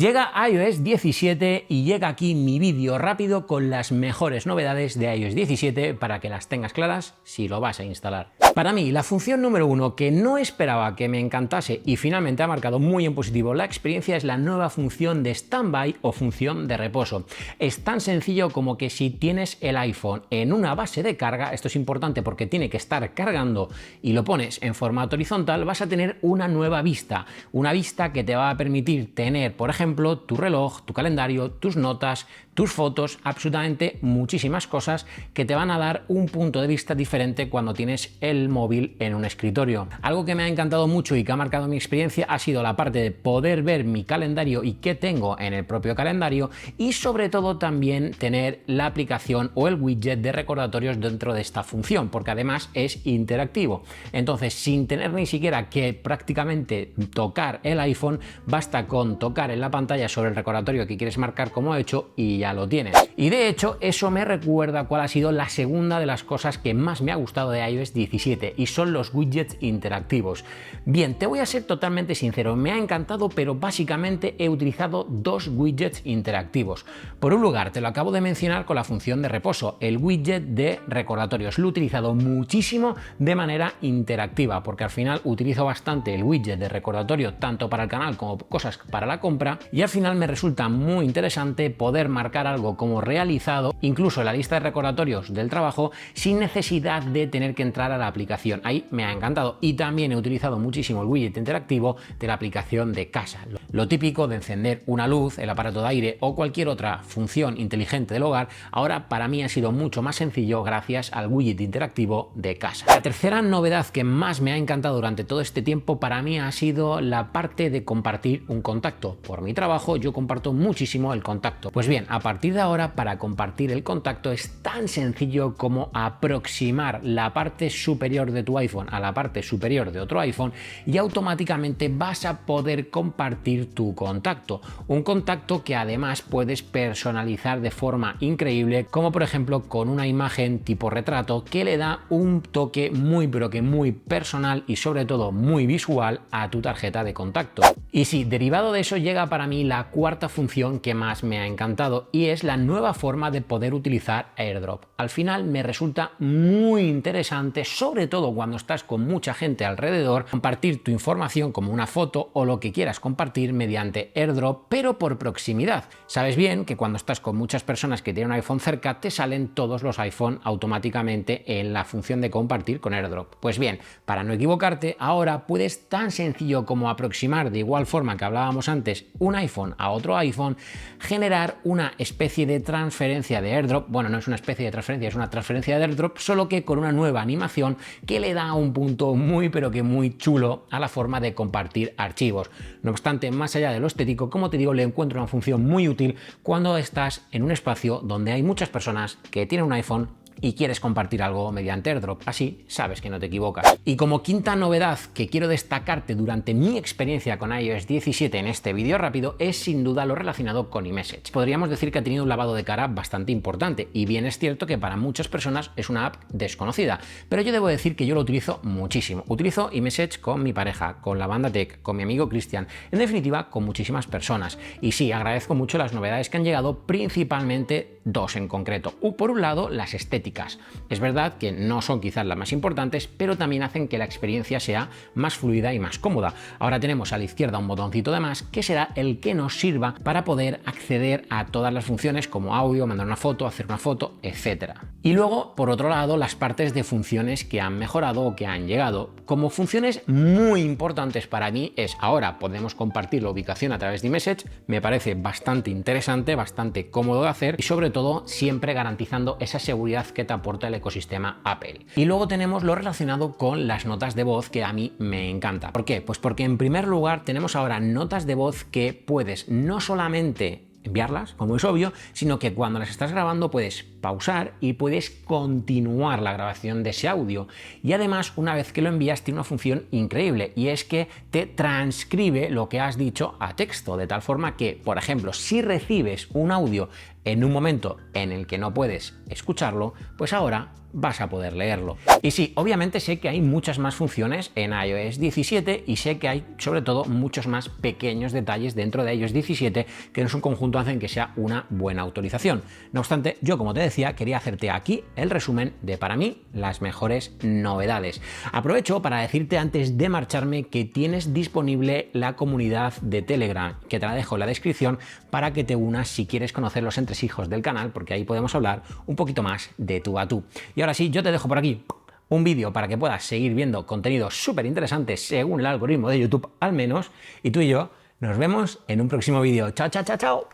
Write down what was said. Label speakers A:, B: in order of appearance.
A: Llega iOS 17 y llega aquí mi vídeo rápido con las mejores novedades de iOS 17 para que las tengas claras si lo vas a instalar. Para mí, la función número uno que no esperaba que me encantase y finalmente ha marcado muy en positivo la experiencia es la nueva función de Standby o función de reposo. Es tan sencillo como que si tienes el iPhone en una base de carga, esto es importante porque tiene que estar cargando y lo pones en formato horizontal, vas a tener una nueva vista, una vista que te va a permitir tener, por ejemplo, tu reloj, tu calendario, tus notas, tus fotos, absolutamente muchísimas cosas que te van a dar un punto de vista diferente cuando tienes el móvil en un escritorio. Algo que me ha encantado mucho y que ha marcado mi experiencia ha sido la parte de poder ver mi calendario y qué tengo en el propio calendario y sobre todo también tener la aplicación o el widget de recordatorios dentro de esta función, porque además es interactivo. Entonces, sin tener ni siquiera que prácticamente tocar el iPhone, basta con tocar en la pantalla sobre el recordatorio que quieres marcar como he hecho y ya lo tienes. Y de hecho eso me recuerda cuál ha sido la segunda de las cosas que más me ha gustado de iOS 17 y son los widgets interactivos. Bien, te voy a ser totalmente sincero, me ha encantado, pero básicamente he utilizado dos widgets interactivos. Por un lugar, te lo acabo de mencionar con la función de reposo, el widget de recordatorios. Lo he utilizado muchísimo de manera interactiva porque al final utilizo bastante el widget de recordatorio tanto para el canal como cosas para la compra y al final me resulta muy interesante poder marcar algo como realizado, incluso en la lista de recordatorios del trabajo, sin necesidad de tener que entrar a la aplicación. Ahí me ha encantado y también he utilizado muchísimo el widget interactivo de la aplicación de casa. Lo típico de encender una luz, el aparato de aire o cualquier otra función inteligente del hogar, ahora para mí ha sido mucho más sencillo gracias al widget interactivo de casa. La tercera novedad que más me ha encantado durante todo este tiempo para mí ha sido la parte de compartir un contacto. Por mi trabajo yo comparto muchísimo el contacto. Pues bien, a partir de ahora para compartir el contacto es tan sencillo como aproximar la parte superior de tu iPhone a la parte superior de otro iPhone y automáticamente vas a poder compartir tu contacto. Un contacto que además puedes personalizar de forma increíble, como por ejemplo con una imagen tipo retrato que le da un toque muy pero que muy personal y sobre todo muy visual a tu tarjeta de contacto. Y sí, derivado de eso llega para mí la cuarta función que más me ha encantado y es la nueva forma de poder utilizar AirDrop. Al final me resulta muy interesante, sobre todo cuando estás con mucha gente alrededor, compartir tu información como una foto o lo que quieras compartir mediante AirDrop, pero por proximidad. Sabes bien que cuando estás con muchas personas que tienen un iPhone cerca, te salen todos los iPhone automáticamente en la función de compartir con AirDrop. Pues bien, para no equivocarte, ahora puedes tan sencillo como aproximar de igual forma que hablábamos antes un iPhone a otro iPhone, generar una especie de transferencia de AirDrop. Bueno, no es una especie de transferencia, es una transferencia de AirDrop, solo que con una nueva animación que le da un punto muy pero que muy chulo a la forma de compartir archivos. No obstante, más allá de lo estético, como te digo, le encuentro una función muy útil cuando estás en un espacio donde hay muchas personas que tienen un iPhone y quieres compartir algo mediante AirDrop. Así sabes que no te equivocas. Y como quinta novedad que quiero destacarte durante mi experiencia con iOS 17 en este vídeo rápido es sin duda lo relacionado con iMessage. Podríamos decir que ha tenido un lavado de cara bastante importante y bien es cierto que para muchas personas es una app desconocida, pero yo debo decir que yo lo utilizo muchísimo. Utilizo iMessage con mi pareja, con la banda Tech, con mi amigo Cristian, en definitiva con muchísimas personas. Y sí, agradezco mucho las novedades que han llegado, principalmente dos en concreto. Por un lado, las estéticas. Es verdad que no son quizás las más importantes, pero también hacen que la experiencia sea más fluida y más cómoda. Ahora tenemos a la izquierda un botoncito de más que será el que nos sirva para poder acceder a todas las funciones como audio, mandar una foto, hacer una foto, etc. Y luego, por otro lado, las partes de funciones que han mejorado o que han llegado. Como funciones muy importantes para mí es ahora podemos compartir la ubicación a través de iMessage. Me parece bastante interesante, bastante cómodo de hacer y sobre todo siempre garantizando esa seguridad que te aporta el ecosistema Apple. Y luego tenemos lo relacionado con las notas de voz que a mí me encanta. ¿Por qué? Pues porque en primer lugar tenemos ahora notas de voz que puedes no solamente enviarlas, como es obvio, sino que cuando las estás grabando puedes pausar y puedes continuar la grabación de ese audio. Y además, una vez que lo envías, tiene una función increíble y es que te transcribe lo que has dicho a texto, de tal forma que, por ejemplo, si recibes un audio en un momento en el que no puedes escucharlo, pues ahora vas a poder leerlo. Y sí, obviamente sé que hay muchas más funciones en iOS 17 y sé que hay sobre todo muchos más pequeños detalles dentro de iOS 17 que en su conjunto hacen que sea una buena actualización. No obstante, yo como te decía, quería hacerte aquí el resumen de, para mí, las mejores novedades. Aprovecho para decirte antes de marcharme que tienes disponible la comunidad de Telegram, que te la dejo en la descripción para que te unas si quieres conocer los entresijos del canal, porque ahí podemos hablar un poquito más de tú a tú. Y ahora sí, yo te dejo por aquí un vídeo para que puedas seguir viendo contenido súper interesante según el algoritmo de YouTube al menos, y tú y yo nos vemos en un próximo vídeo. ¡Chao, chao, chao, chao!